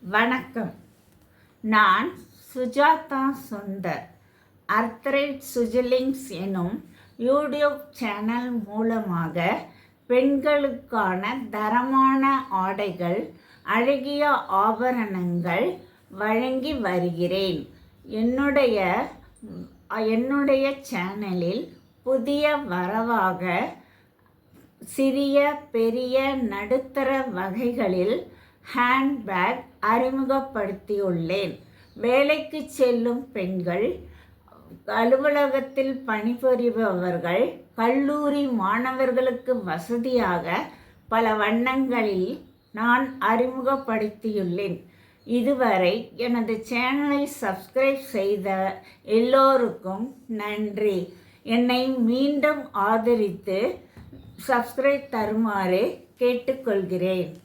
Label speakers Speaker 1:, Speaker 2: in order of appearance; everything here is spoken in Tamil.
Speaker 1: வணக்கம். நான் சுஜாதா சுந்தர். அர்த்ரைட் சுஜிலிங்ஸ் எனும் யூடியூப் சேனல் மூலமாக பெண்களுக்கான தரமான ஆடைகள், அழகிய ஆபரணங்கள் வழங்கி வருகிறேன். என்னுடைய சேனலில் புதிய வரவாக சிறிய, பெரிய, நடுத்தர வகைகளில் ஹேண்ட்பேக் அறிமுகப்படுத்தியுள்ளேன். வேலைக்கு செல்லும் பெண்கள், அலுவலகத்தில் பணிபுரிபவர்கள், கல்லூரி மாணவர்களுக்கு வசதியாக பல வண்ணங்களில் நான் அறிமுகப்படுத்தியுள்ளேன். இதுவரை எனது சேனலை சப்ஸ்கிரைப் செய்த எல்லோருக்கும் நன்றி. என்னை மீண்டும் ஆதரித்து சப்ஸ்கிரைப் தருமாறு கேட்டுக்கொள்கிறேன்.